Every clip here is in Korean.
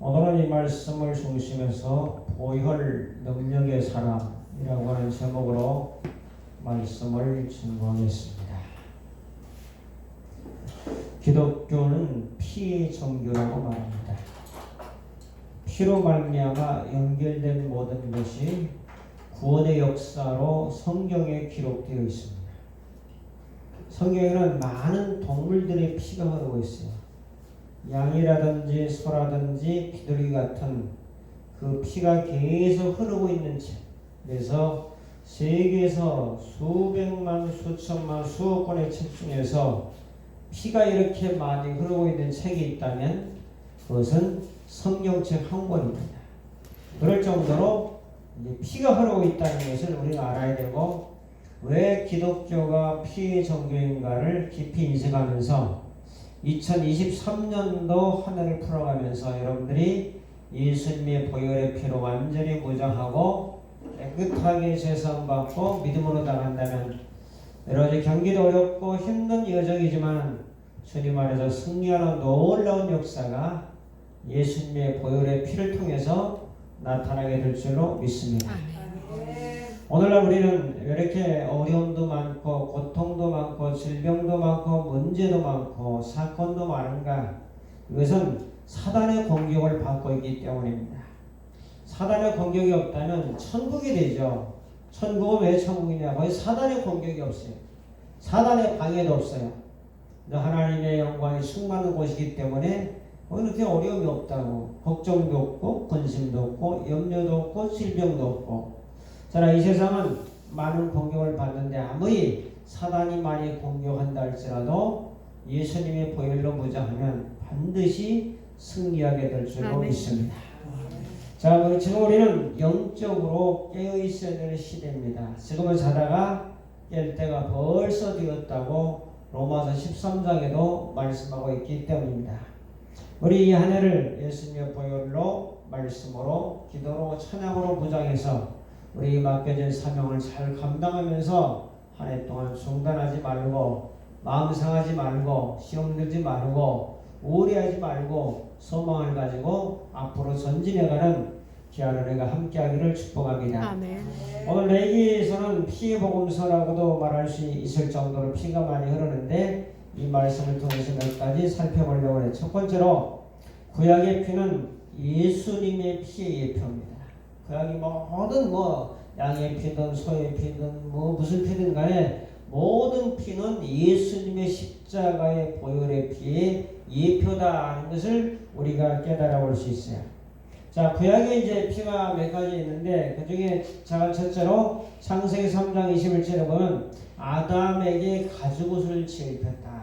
오늘은 이 말씀을 중심해서 보혈 능력의 사람이라고 하는 제목으로 말씀을 증거하겠습니다. 기독교는 피의 종교라고 말합니다. 피로 말미암아 연결된 모든 것이 구원의 역사로 성경에 기록되어 있습니다. 성경에는 많은 동물들의 피가 흐르고 있어요. 양이라든지 소라든지 비둘기 같은 그 피가 계속 흐르고 있는 책. 그래서 세계에서 수백만, 수천만, 수억 권의 책 중에서 피가 이렇게 많이 흐르고 있는 책이 있다면 그것은 성경책 한 권입니다. 그럴 정도로 피가 흐르고 있다는 것을 우리가 알아야 되고, 왜 기독교가 피의 종교인가를 깊이 인식하면서 2023년도 한 해를 풀어가면서 여러분들이 예수님의 보혈의 피로 완전히 무장하고 깨끗하게 제사받고 믿음으로 나간다면, 여러 가지 경기도 어렵고 힘든 여정이지만 주님 안에서 승리하는 놀라운 역사가 예수님의 보혈의 피를 통해서 나타나게 될 줄로 믿습니다. 오늘날 우리는 이렇게 어려움도 많고 고통도 많고 질병도 많고 문제도 많고 사건도 많은가? 이것은 사단의 공격을 받고 있기 때문입니다. 사단의 공격이 없다면 천국이 되죠. 천국은 왜 천국이냐? 거기 사단의 공격이 없어요. 사단의 방해도 없어요. 하나님의 영광이 충만한 곳이기 때문에 거기는 그렇게 어려움이 없다고. 걱정도 없고 근심도 없고 염려도 없고 질병도 없고. 자, 이 세상은 많은 공격을 받는데 아무리 사단이 많이 공격한다 할지라도 예수님의 보혈로 무장하면 반드시 승리하게 될 줄로 믿습니다. 자, 지금 우리는 영적으로 깨어있어야 될 시대입니다. 지금은 자다가 깰 때가 벌써 되었다고 로마서 13장에도 말씀하고 있기 때문입니다. 우리 이 한 해를 예수님의 보혈로 말씀으로 기도로 찬양으로 무장해서 우리 맡겨진 사명을 잘 감당하면서 한 해 동안 중단하지 말고, 마음 상하지 말고, 시험 들지 말고, 우울해하지 말고 소망을 가지고 앞으로 전진해가는 귀한 은혜가 함께하기를 축복합니다. 아멘. 오늘 레위기에서는 피의 복음서라고도 말할 수 있을 정도로 피가 많이 흐르는데, 이 말씀을 통해서 몇 가지 살펴보려고 해요. 첫 번째로 구약의 피는 예수님의 피의 예표입니다. 구약이 모든 양의 피든 소의 피든 무슨 피든 간에 모든 피는 예수님의 십자가의 보혈의 피의 예표다 하는 것을 우리가 깨달아 볼 수 있어요. 자, 구약에 이제 피가 몇 가지 있는데 그 중에 첫째로 창세기 3장 21절에 보면 아담에게 가죽옷을 지었다.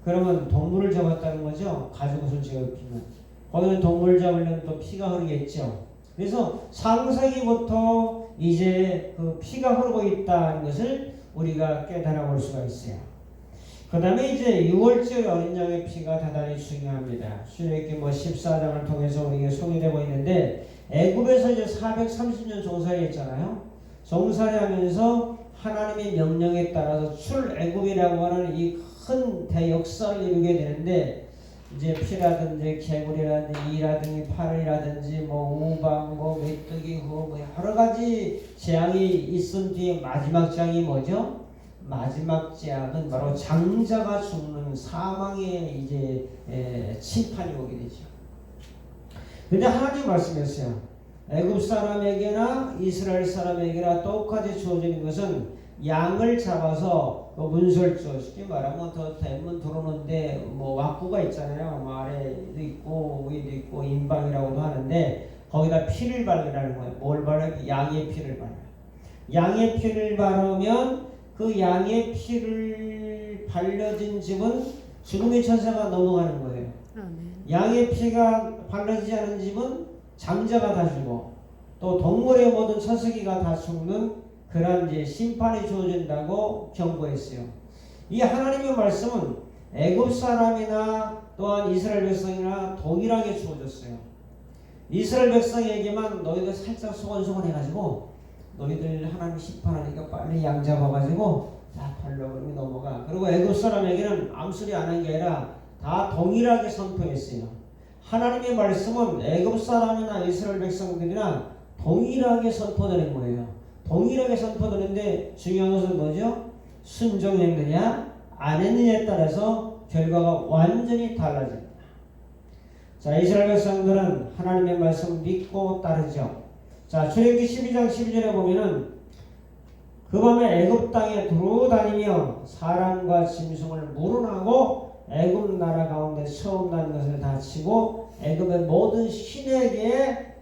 그러면 동물을 잡았다는 거죠. 가죽옷을 지었기는. 거기는 동물 잡으려면 또 피가 흐르겠죠. 그래서 창세기부터 이제 그 피가 흐르고 있다는 것을 우리가 깨달아 볼 수가 있어요. 그 다음에 이제 6월절 어린 양의 피가 대단히 중요합니다. 출애굽기 14장을 통해서 우리에게 소개되고 있는데, 애굽에서 이제 430년 종살이했잖아요. 종살이하면서 하나님의 명령에 따라서 출애굽이라고 하는 이 큰 대역사를 이루게 되는데, 이제 피라든지 개구리라든지 이라든지 파리라든지 우방 메뚜기 여러 가지 재앙이 있은 뒤에 마지막 재앙이 뭐죠? 마지막 재앙은 바로 장자가 죽는 사망의 이제 심판이 오게 되죠. 그런데 하나님 말씀했어요. 애굽 사람에게나 이스라엘 사람에게나 똑같이 주어지는 것은 양을 잡아서 문설주, 쉽게 말하면 더 대문 들어오는데 왁구가 있잖아요. 아래도 있고 위도 있고 인방이라고도 하는데 거기다 피를 바르라는 거예요. 뭘 바르면 양의 피를 바르요. 양의 피를 바르면 그 양의 피를 발려진 집은 죽음의 천사가 넘어가는 거예요. 양의 피가 발라지지 않은 집은 장자가 다 죽고 또 동물의 모든 처수기가 다 죽는 그런 이제 심판이 주어진다고 경고했어요. 이 하나님의 말씀은 애굽 사람이나 또한 이스라엘 백성이나 동일하게 주어졌어요. 이스라엘 백성에게만 너희들 살짝 소곤소곤 해가지고 너희들 하나님 심판하니까 빨리 양 잡아가지고 다 팔려 그러면 넘어가. 그리고 애굽 사람에게는 아무 소리 안 한 게 아니라 다 동일하게 선포했어요. 하나님의 말씀은 애굽 사람이나 이스라엘 백성들이나 동일하게 선포되는 거예요. 동일하게 선포되는데 중요한 것은 뭐죠? 순종했느냐 안 했느냐에 따라서 결과가 완전히 달라집니다. 자, 이스라엘 백성들은 하나님의 말씀을 믿고 따르죠. 자, 출애굽기 12장 12절에 보면은 그 밤에 애굽 땅에 두루 다니며 사람과 짐승을 물어나고 애굽 나라 가운데 처음 난 것을 다 치고 애굽의 모든 신에게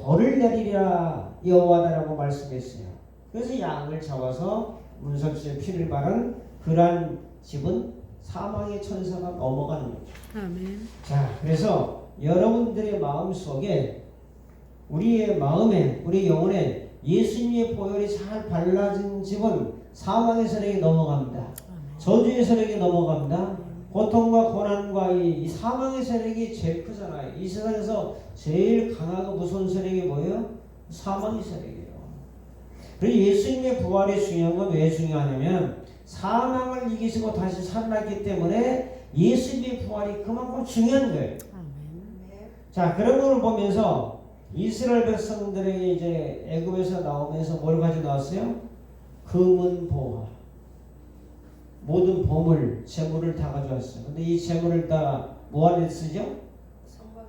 벌을 내리리라 여호와다라고 말씀했어요. 그래서 양을 잡아서 문설주에 피를 바른 그러한 집은 사망의 천사가 넘어가는 거죠. 아멘. 자, 그래서 여러분들의 마음 속에 우리의 마음에 우리 영혼에 예수님의 보혈이 잘 발라진 집은 사망의 세력이 넘어갑니다. 저주의 세력이 넘어갑니다. 고통과 고난과 이 사망의 세력이 제일 크잖아요. 이 세상에서 제일 강하고 무서운 세력이 뭐예요? 사망의 세력이에요. 그리고 예수님의 부활이 중요한 건 왜 중요하냐면 사망을 이기시고 다시 살아났기 때문에 예수님의 부활이 그만큼 중요한 거예요. 자, 그런 걸 보면서 이스라엘 백성들에게 이제 애굽에서 나오면서 뭘 가지고 나왔어요? 금은 보화, 모든 보물, 재물을 다 가져왔어요. 근데 이 재물을 다 뭐하는 데 쓰죠?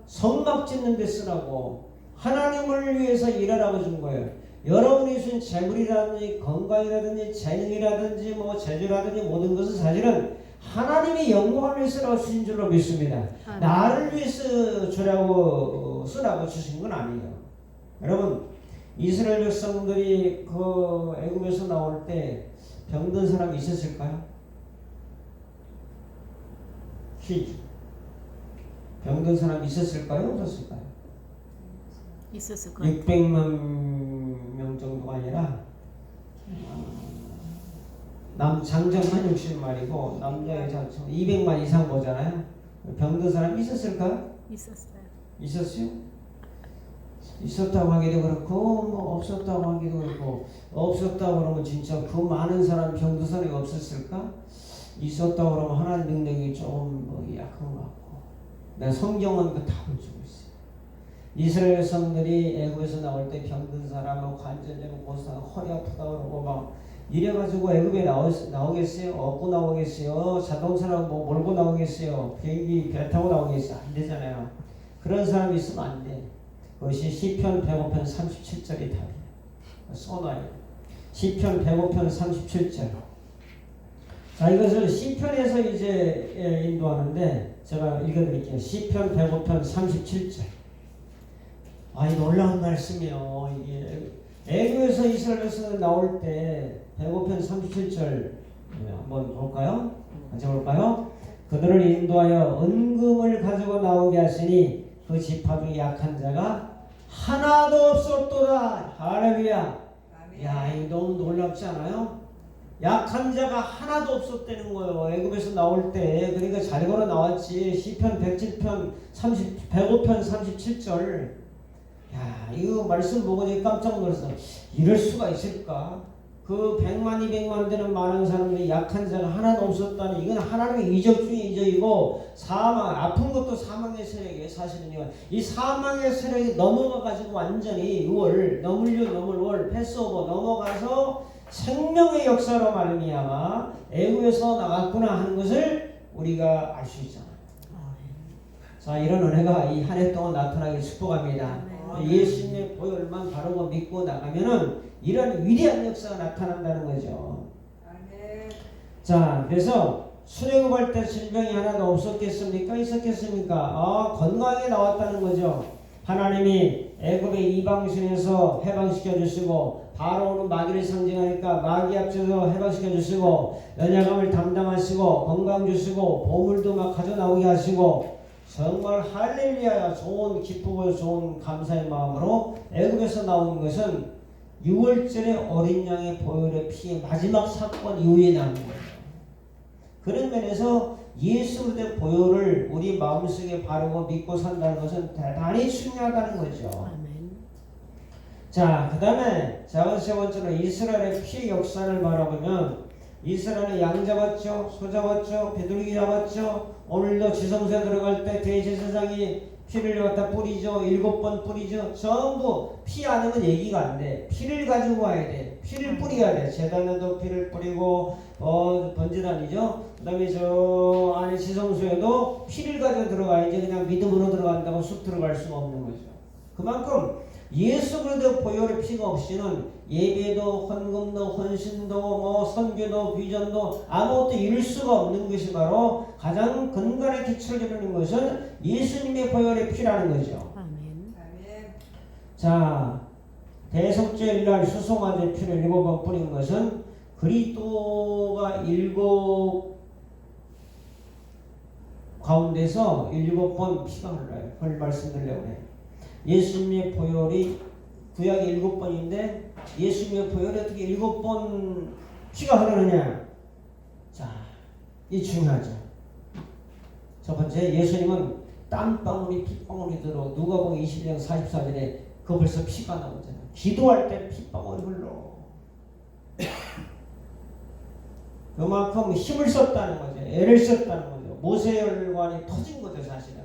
성막 짓는 데 쓰라고, 하나님을 위해서 일하라고 준 거예요. 여러분이 주신 재물이라든지 건강이라든지 재능이라든지 뭐 재주라든지 모든 것은 사실은 하나님의 영광을 위해서 주신 줄로 믿습니다. 나를 위해서 주라고 쓰라고 주신 건 아니에요. 여러분, 이스라엘 백성들이 그 애굽에서 나올 때 병든 사람이 있었을까요? 퀴즈. 병든 사람이 있었을까요? 없었을까요? 있었을 거예요. 600만 명 정도가 아니라 장정만 60마리고 남자 여자 200만 이상 보잖아요. 병든 사람 있었을까요? 있었어요. 있었어요? 있었다고 하기도 그렇고 뭐 없었다고 하기도 그렇고, 없었다고 그러면 진짜 그 많은 사람 병든 사람이 없었을까? 있었다고 그러면 하나님 능력이 조금 뭐 약한 것 같고, 내가 성경은 그 답을 주고 있어요. 이스라엘 백성들이 애굽에서 나올 때 병든 사람, 관절염, 고상, 허리 아프다 그러고 막 이래가지고 애굽에 나오겠어요? 업고 나오겠어요? 자동차로 뭐 몰고 나오겠어요? 비행기 배 타고 나오겠어요? 안 되잖아요. 그런 사람이 있으면 안 돼. 그것이 시편 105편 37절이 답이에요. 써놔요. 시편 105편 37절. 자, 이것을 시편에서 이제 인도하는데 제가 읽어드릴게요. 시편 105편 37절. 아, 이 놀라운 말씀이에요. 이게 애굽에서 이스라엘 백성이 나올 때 105편 37절 한번 볼까요? 같이 볼까요? 그들을 인도하여 은금을 가지고 나오게 하시니 그 지파 중에 약한 자가 하나도 없었도다. 할렐루야. 야, 이거 너무 놀랍지 않아요? 약한 자가 하나도 없었다는 거예요. 애굽에서 나올 때. 그러니까 잘 걸어 나왔지. 시편 107편 105편 37절. 야, 이거 말씀 보고 내가 깜짝 놀랐어. 이럴 수가 있을까? 그 100만 200만 되는 많은 사람들이 약한 자가 하나도 없었다니, 이건 하나님의 이적 중에 이적이고, 사망, 아픈 것도 사망의 세력이에요. 사실은요, 이 사망의 세력이 넘어가가지고 완전히 넘을 패스오버 넘어가서 생명의 역사로 말미암아 애굽에서 나갔구나 하는 것을 우리가 알 수 있잖아요. 자, 이런 은혜가 이 한 해 동안 나타나길 축복합니다. 예수님의 보혈만 바르고 믿고 나가면은 이런 위대한 역사가 나타난다는 거죠. 자, 그래서 출애굽할 때 질병이 하나도 없었겠습니까? 있었겠습니까? 건강하게 나왔다는 거죠. 하나님이 애굽의 이방신에서 해방시켜 주시고, 바로는 마귀를 상징하니까 마귀 앞에서 해방시켜 주시고, 연약함을 담당하시고, 건강 주시고, 보물도 막 가져 나오게 하시고, 정말 할렐루야, 좋은 기쁘고 좋은 감사의 마음으로 애굽에서 나온 것은 6월절에 어린 양의 보혈의 피의 마지막 사건 이후에 나온 거예요. 그런 면에서 예수의 보혈을 우리 마음속에 바르고 믿고 산다는 것은 대단히 중요하다는 거죠. 자, 그 다음에 세 번째로 이스라엘의 피의 역사를 바라보면 이스라엘은 양 잡았죠, 소 잡았죠, 비둘기 잡았죠. 오늘도 지성소에 들어갈 때 대제사장이 피를 갖다 뿌리죠. 7번 뿌리죠. 전부 피 아니면 얘기가 안 돼. 피를 가지고 와야 돼. 피를 뿌려야 돼. 제단에도 피를 뿌리고 번제단이죠. 그 다음에 저 안에 지성소에도 피를 가지고 들어가야지 그냥 믿음으로 들어간다고 쑥 들어갈 수가 없는 거죠. 그만큼 예수 그리스도 보혈의 피가 없이는 예배도 헌금도 헌신도 뭐 선교도 비전도 아무것도 이룰 수가 없는 것이 바로 가장 근간의 기초를 이루는 것은 예수님의 보혈의 피라는 거죠. 아멘. 자, 대속죄일날 수송아지 피를 7번 뿌린 것은 그리스도가 7 가운데서 7번 피가 흘러요. 그걸 말씀드리려고 해요. 예수님의 보혈이 구약이 7번인데 예수님의 보혈이 어떻게 7번 피가 흐르느냐? 자, 이 중요하죠. 첫 번째, 예수님은 땀방울이 핏방울이 들어 누가복음 21장 44절에 그 벌써 피가 나오잖아요. 기도할 때 핏방울이 흘러. 그만큼 힘을 썼다는 거죠. 애를 썼다는 거죠. 모세혈관이 터진 거죠, 사실은.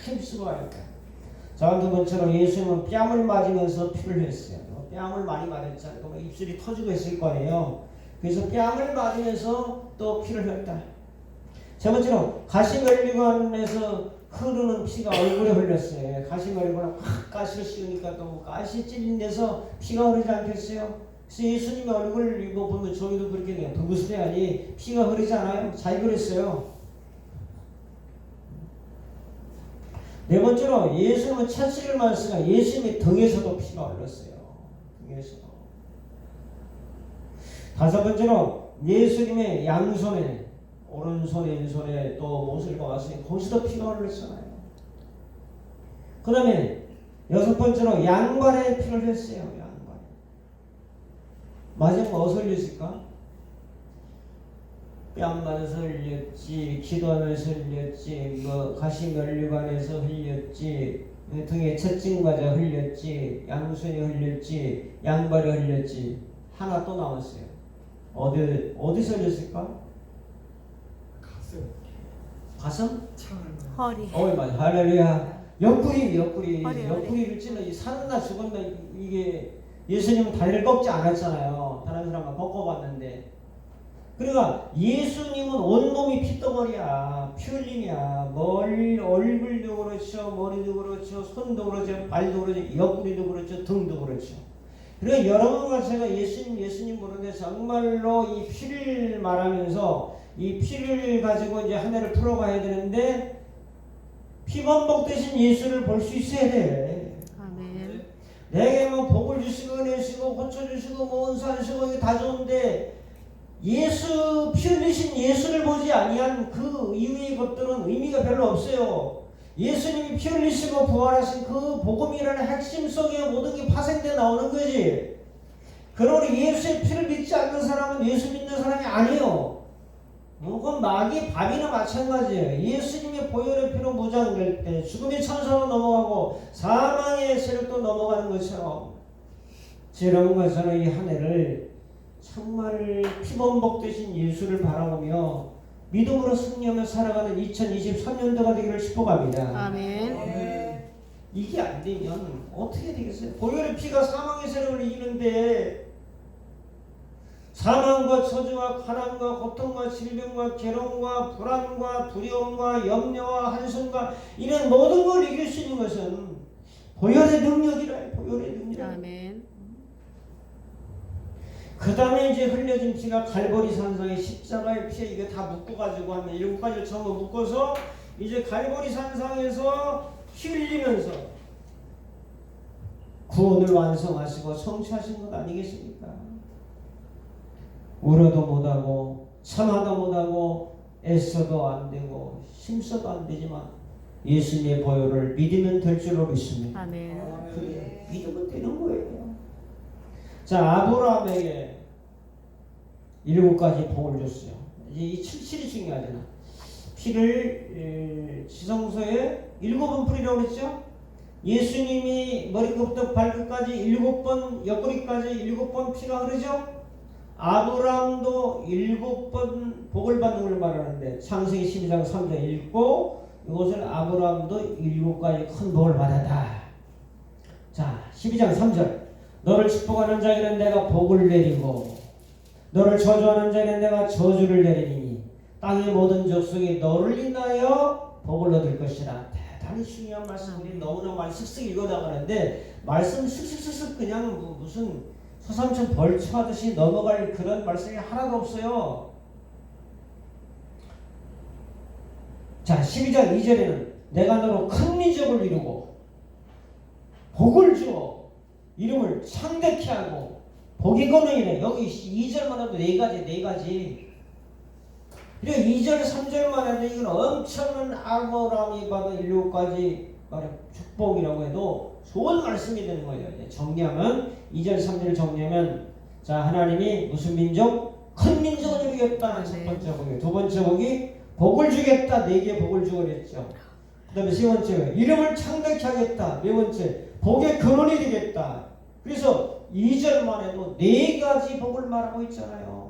힘쓰고 할 때. 자, 두 번째로 예수님은 뺨을 맞으면서 피를 했어요. 뺨을 많이 맞았잖아요. 그러면 입술이 터지고 있을 거예요. 그래서 뺨을 맞으면서 또 피를 했다. 세 번째로 가시멜리관에서 흐르는 피가 얼굴에 흘렸어요. 가시멜리관은 확 가시를 씌우니까 또 가시 찔린 데서 피가 흐르지 않겠어요? 그래서 예수님의 얼굴을 이거 보면 저희도 그렇게 돼요. 불구스레하니 피가 흐르지 않아요? 잘 그랬어요. 네 번째로 예수님은 채찍을 맞으니까 예수님의 등에서도 피가 흘렀어요. 등에서도. 다섯 번째로 예수님의 양손에 오른손에 왼손에 또 못을 박았으니 거기서도 피가 흘렀잖아요. 그 다음에 여섯 번째로 양발에 피를 흘렸어요. 양발에. 마지막 어디서 흘렸을까? 뺨 맞아서 흘렸지, 기도하면서 흘렸지, 뭐 가시면류관에서 흘렸지, 등에 채찍 맞아 흘렸지, 양손에 흘렸지, 양발에 흘렸지. 하나 또 남았어요. 어디서 흘렸을까? 가슴? 허리. 맞아. 할렐루야. 옆구리를 허리. 찔러 살았나 죽었나 이게 예수님은 다리를 꺾지 않았잖아요. 다른 사람은 꺾어봤는데. 그러니까 예수님은 온몸이 피덩어리야. 피 흘림이야. 얼굴도 그렇죠. 머리도 그렇죠. 손도 그렇죠. 발도 그렇죠. 옆구리도 그렇죠. 등도 그렇죠. 그러니까 여러분과 제가 예수님 보는데 정말로 이 피를 말하면서 이 피를 가지고 이제 한 해를 풀어가야 되는데 피범벅 대신 예수를 볼 수 있어야 돼. 아멘. 내게 뭐 복을 주시고 은혜 주시고 고쳐주시고 뭐 은사 주시고 이게 다 좋은데 예수 피 흘리신 예수를 보지 아니한 그 이후의 것들은 의미가 별로 없어요. 예수님이 피 흘리시고 부활하신 그 복음이라는 핵심 속에 모든 게 파생돼 나오는 거지. 그러니 예수의 피를 믿지 않는 사람은 예수 믿는 사람이 아니에요. 그건 마귀의 밥이나 마찬가지예요. 예수님의 보혈의 피로 무장될 때 죽음의 천사로 넘어가고 사망의 세력도 넘어가는 것처럼 여러분과 저는 이 한 해를 정말 피범벅 되신 예수를 바라보며 믿음으로 승리하며 살아가는 2023년도가 되기를 축복합니다. 아멘. 이게 안 되면 어떻게 되겠어요? 보혈의 피가 사망의 세력을 이기는데 사망과 저주와 가난과 고통과 질병과 괴로움과 불안과 두려움과 염려와 한숨과 이런 모든 걸 이길 수 있는 것은 보혈의 능력이라. 보혈의 능력. 아멘. 그 다음에 이제 흘려진 피가 갈보리 산상의 십자가의 피에 이게 다 묶어가지고 하면 7가지를 전부 묶어서 이제 갈보리 산상에서 피 흘리면서 구원을 완성하시고 성취하신 것 아니겠습니까? 울어도 못하고 참아도 못하고 애써도 안 되고 힘써도 안 되지만 예수님의 보혈을 믿으면 될 줄로 믿습니다. 아멘. 그래, 믿으면 되는 거예요. 자, 아브라함에게 7가지 복을 줬어요. 이 77이 중요하잖아. 피를 지성소에 7번 뿌리라고 그랬죠? 예수님이 머리끝부터 발끝까지 7번, 옆구리까지 7번 피가 흐르죠? 아브라함도 7번 복을 받는 걸 말하는데 창세기 12장 3절 읽고 이것을 아브라함도 7가지 큰 복을 받았다. 자 12장 3절 너를 축복하는 자에게는 내가 복을 내리고 너를 저주하는 자에게는 내가 저주를 내리니 땅의 모든 족속이 너를 인하여 복을 얻을 것이라. 대단히 중요한 말씀 우리 너무나 많이 슥슥 읽어나가는데 말씀 슥슥슥슥 그냥 무슨 서삼천 벌초하듯이 넘어갈 그런 말씀이 하나도 없어요. 자 12장 2절에는 내가 너로 큰 민족을 이루고 복을 주어 이름을 창대케 하고 복이 거느니라. 여기 2절만 해도 네 가지. 그리고 2절 3절만 해도 이건 엄청난 아브라함이 받은 7가지 말의 축복이라고 해도 좋은 말씀이 되는 거예요. 정리하면 2절 3절 정리하면 자 하나님이 무슨 민족? 큰 민족을 이루겠다는 첫 번째 복이에요. 두 번째 복이 복을 주겠다. 4개 복을 주고 그랬죠. 그 다음에 세 번째 이름을 창대케 하겠다. 네 번째 복의 근원이 되겠다. 그래서 2절만 해도 4가지 복을 말하고 있잖아요.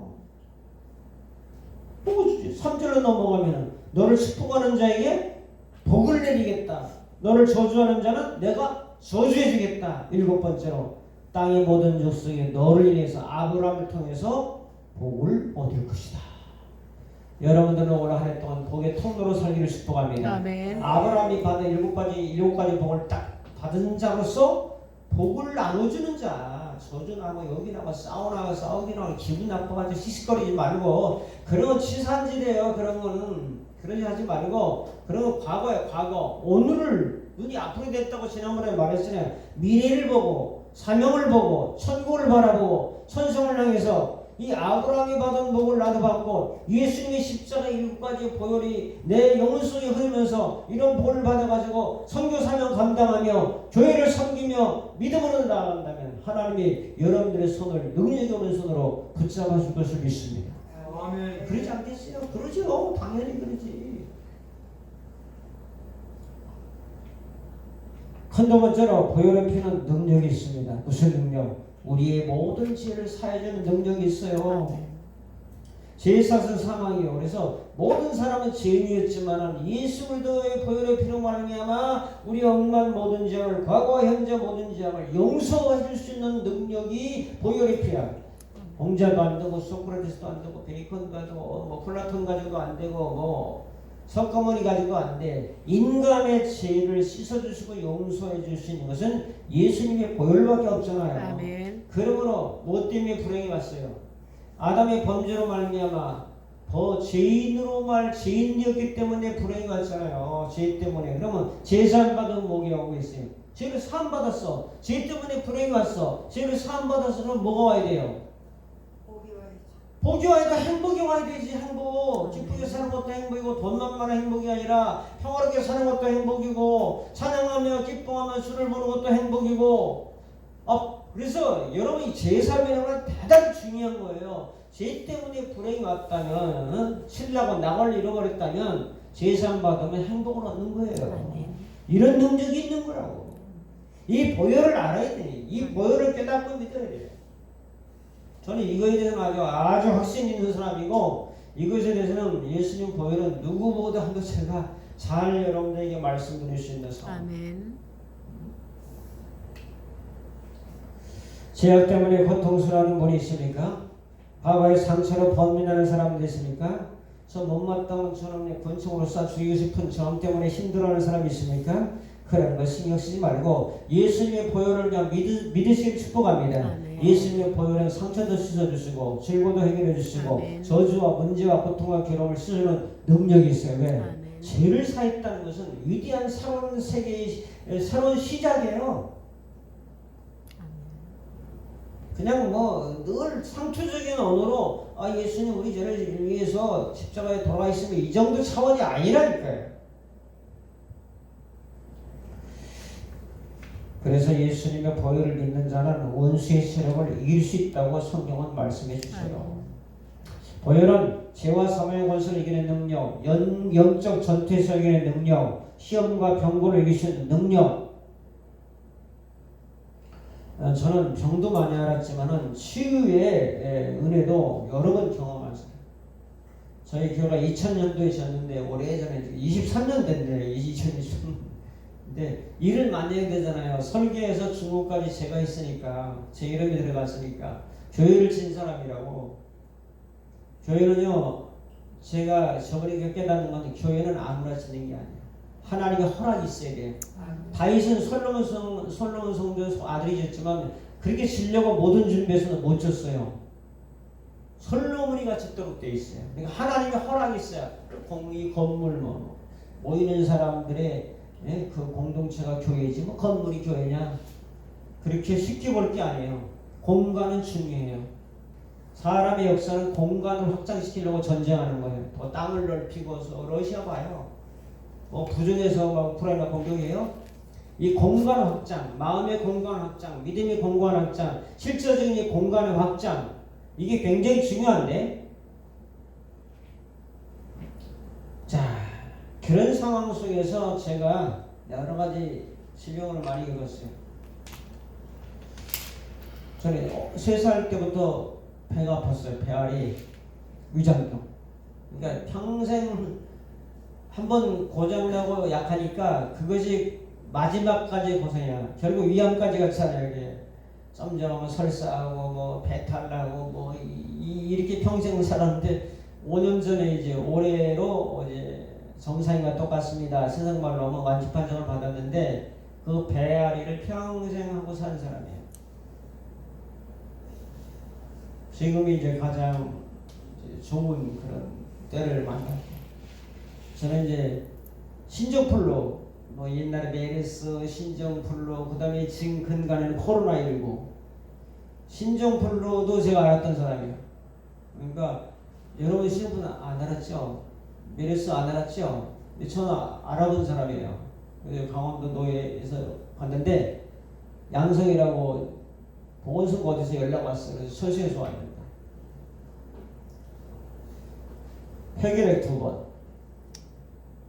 3절로 넘어가면 너를 축복하는 자에게 복을 내리겠다. 너를 저주하는 자는 내가 저주해 주겠다. 7번째로 땅의 모든 족속이 너를 인해서 아브라함을 통해서 복을 얻을 것이다. 여러분들은 올 한 해 동안 복의 통로로 살기를 축복합니다. 아멘. 아브라함이 받은 7가지 복을 딱 받은 자로서 복을 나눠주는 자. 저주나고 여기나고 싸우나고 싸우기나고 기분 나빠가지고 시식거리지 말고 그런 건 치산지래요. 그런 거는 그러지 하지 말고 그런 건 과거야 과거. 오늘을 눈이 앞으로 됐다고 지난번에 말했잖아요. 미래를 보고 사명을 보고 천국을 바라보고 천성을 향해서 이 아브라함이 받은 복을 나도 받고 예수님의 십자가 7가지 보혈이 내 영혼 속에 흐르면서 이런 복을 받아가지고 선교 사명 감당하며 교회를 섬기며 믿음으로 나아간다면 하나님이 여러분들의 손을 능력이 없는 손으로 붙잡아 줄 것을 믿습니다. 아멘. 그러지 않겠어요? 그러죠. 당연히 그러지. 큰 번째로 보혈의 피는 능력이 있습니다. 무슨 능력? 우리의 모든 죄를 사해주는 능력이 있어요. 죄 삭은 사망이요. 그래서 모든 사람은 죄인이었지만 예수 그리스도의 보혈의 피로 말미암아 우리 억만 모든 죄악을 과거 현재 모든 죄악을 용서해 줄 수 있는 능력이 보혈의 피야. 공자도 안 되고 소크라테스도 안 되고 베이컨 가지고 뭐 플라톤 가지고도 안 되고 뭐 석가모니 가지고 안 돼. 인간의 죄를 씻어주시고 용서해 줄 수 있는 것은 예수님의 보혈밖에 없잖아요. 아멘. 그러므로 무엇 때문에 불행이 왔어요? 아담의 범죄로 말미암아 죄인이었기 때문에 불행이 왔잖아요. 죄 때문에. 그러면 죄 사함 받은 목이 오고 있어요. 죄를 사함 받았어. 죄 때문에 불행이 왔어. 죄를 사함 받았어. 그럼 뭐가 와야 돼요? 복이 와야 돼. 행복이 와야 되지. 행복. 기쁘게 사는 것도 행복이고 돈만 많은 행복이 아니라 평화롭게 사는 것도 행복이고 찬양하며 기뻐하며 술을 부르는 것도 행복이고 그래서 여러분이 제사이라는 건 대단히 중요한 거예요. 죄 때문에 불행이 왔다면 신라고 낙을 잃어버렸다면 제사 받으면 행복을 얻는 거예요. 이런 능력이 있는 거라고. 이 보혈을 알아야 돼. 이 보혈을 깨닫고 믿어야 돼. 저는 이거에 대해서는 아주 확신 있는 사람이고 이것에 대해서는 예수님 보혈은 누구보다도 제가 잘 여러분들에게 말씀드릴 수 있는 사람. 아멘. 죄악 때문에 고통스러워하는 분이 있습니까? 과거의 상처로 번민하는 사람들이 있습니까? 저 못마땅한 저놈의 권총으로 쏴 죽이고 싶은 저놈 때문에 힘들어하는 사람이 있습니까? 그런 거 신경 쓰지 말고 예수님의 보혈을 그냥 믿으시길 축복합니다. 아멘. 예수님의 보혈은 상처도 씻어주시고 질고도 해결해주시고 아멘. 저주와 문제와 고통과 괴로움을 씻어주는 능력이 있어요. 왜? 아멘. 죄를 사했다는 것은 위대한 새로운 세계의 새로운 시작이에요. 그냥 뭐 늘 상투적인 언어로 예수님 우리 죄를 위해서 십자가에 돌아가 있으면 이 정도 차원이 아니라니까요. 그래서 예수님의 보혈을 믿는 자는 원수의 세력을 이길 수 있다고 성경은 말씀해 주세요. 보혈은 죄와 사망의 권세를 이기는 능력, 영적 전투에서 이기는 능력, 시험과 병고를 이길 수 있는 능력, 저는 병도 많이 알았지만은 치유의 은혜도 여러 번 경험했어요. 저희 교회가 2000년도에 지었는데 오래전에 23년 됐네요. 2023년. 근데 일을 많이 해야 되잖아요. 설계에서 중국까지 제가 했으니까 제 이름이 들어갔으니까 교회를 진 사람이라고. 교회는요, 제가 저번에 깨닫는 건 교회는 아무나 지는 게 아니에요. 하나님의 허락이 있어야 돼요. 다윗은 솔로몬 성도 아들이 졌지만 그렇게 지려고 모든 준비해서는 못 졌어요. 솔로몬이 같이 있도록 돼 있어요. 그러니까 하나님의 허락이 있어요. 이 건물 모이는 사람들의 그 공동체가 교회지 뭐 건물이 교회냐, 그렇게 쉽게 볼 게 아니에요. 공간은 중요해요. 사람의 역사는 공간을 확장시키려고 전쟁하는 거예요. 더 땅을 넓히고서 러시아 봐요. 부정해서 막 우크라이나 공격이에요. 이 공간 확장, 마음의 공간 확장, 믿음의 공간 확장, 실제적인 이 공간의 확장, 이게 굉장히 중요한데, 자, 그런 상황 속에서 제가 여러 가지 질병을 많이 겪었어요. 저는 3살 때부터 배가 아팠어요. 배앓이, 위장병. 그러니까 평생 한번 고장나고 약하니까 그것이 마지막까지 고생이야. 결국 위암까지 갔잖아요. 이게 썸정하면 설사하고 뭐 배탈 나고 뭐 이렇게 평생 살았는데 5년 전에 이제 올해로 이제 정상인과 똑같습니다. 세상 말로 하면 완치 판정을 받았는데 그 배앓이를 평생 하고 산 사람이에요. 지금이 이제 가장 이제 좋은 그런 때를 만났고, 저는 이제 신종플루, 뭐 옛날에 메르스, 신종플루, 그 다음에 지금 근간에는 코로나19, 신종플루도 제가 알았던 사람이에요. 그러니까 여러분 신종플루 안 알았죠? 메르스 안 알았죠? 근데 저는 알아본 사람이에요. 그래서 강원도 노예에서 갔는데 양성이라고 보건소가 어디서 연락 왔어요. 그래서 서울시에서 왔는데 폐결핵 2번.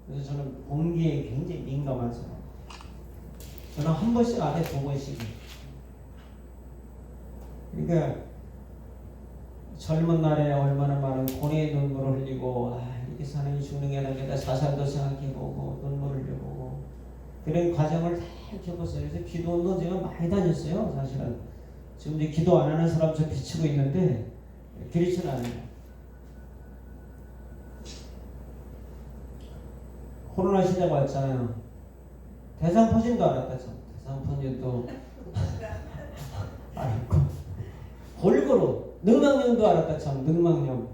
그래서 저는 공기에 굉장히 민감한 사람. 저는 한 번씩 안 해, 2번씩. 그러니까 젊은 날에 얼마나 많은 고뇌의 눈물을 흘리고, 이렇게 사람이 죽는 게 아니라 자살도 생각해보고 눈물을 흘려보고 그런 과정을 다 겪었어요. 그래서 기도도 제가 많이 다녔어요. 사실은 지금 이제 기도 안 하는 사람 저 비치고 있는데 그렇지는 않아요. 코로나 시대가 왔잖아요. 대상포진도 알았다. 대상포진도 알았고, 골고루 능망염도 알았다. 참, 능망염.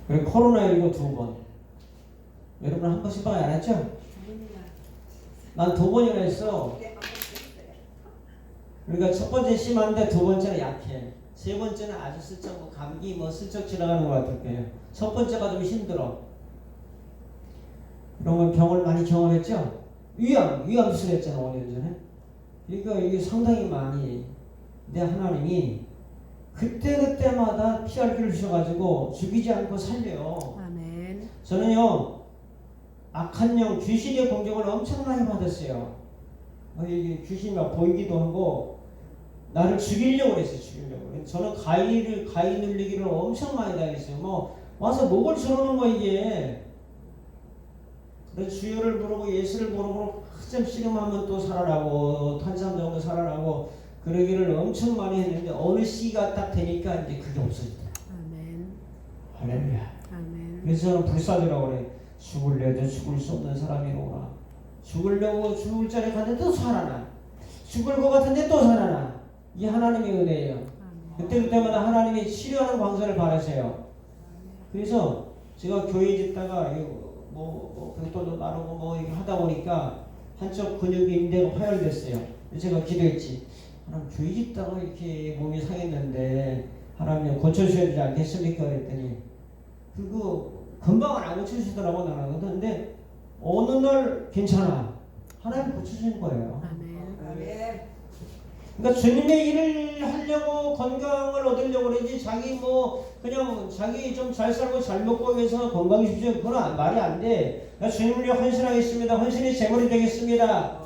그리고 코로나19 2번. 여러분 한 번씩밖에 안 했죠? 난 2번이나 했어. 그러니까 첫 번째 심한데 2번째는 약해. 3번째는 아주 슬쩍 뭐 감기 뭐 슬쩍 지나가는 것 같을 거예요. 첫 번째가 좀 힘들어. 그러면 병을 많이 경험했죠? 위암 수술했잖아 5년 전에. 그러니까 이게 상당히 많이. 근데 하나님이 그때마다 피할기를 주셔가지고 죽이지 않고 살려요. 아멘. 저는요, 악한 영, 귀신의 공격을 엄청 많이 받았어요. 이게 귀신이 막 보이기도 하고 나를 죽이려고 그랬어요. 죽이려고. 저는 가위 눌리기를 엄청 많이 당했어요. 뭐 와서 목을 조르는 거 이게. 그래서 주여를 부르고 예수를 부르고 한참 씨름하면 또 살아나고 탄산정도 살아나고 그러기를 엄청 많이 했는데 어느 시기가 딱 되니까 이제 그게 없어졌다. 아멘. 할렐루야. 아멘. 그래서 저는 불사조라고 그래. 죽을래도 죽을 수 없는 사람이로구나. 죽으려고 죽을 자리에 갔는데 또 살아나. 죽을 것 같은데 또 살아나. 이 하나님의 은혜예요. 그때마다 하나님이 치료하는 광선을 바라세요. 그래서 제가 교회 짓다가 병돌도 나르고 뭐 이렇게 하다 보니까 한쪽 근육이 인대가 파열됐어요. 제가 기도했지. 하나님 교회 짓다가 이렇게 몸이 상했는데 하나님 고쳐주셔야 되지 않겠습니까? 그랬더니 그거 금방은 안 고쳐주시더라고 나는. 근데 어느 날 괜찮아. 하나님 고쳐주신 거예요. 아멘. 그러니까 주님의 일을 하려고 건강을 얻으려고 그러지 자기 뭐 그냥 자기 좀 잘 살고 잘 먹고 위해서 건강해지죠. 그건 말이 안 돼. 그러니까 주님을 위해 헌신하겠습니다. 헌신의 제물이 되겠습니다.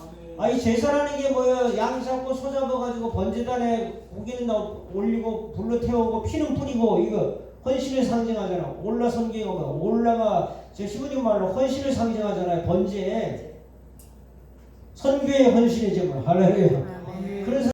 이 제사라는 게 뭐예요? 양 잡고 소 잡아가지고 번제단에 고기는 올리고 불로 태우고 피는 뿌리고 이거 헌신을 상징하잖아. 올라 성경에 보면 올라가 제 히브리 말로 헌신을 상징하잖아요. 번제 선교의 헌신의 제물. 할렐루야.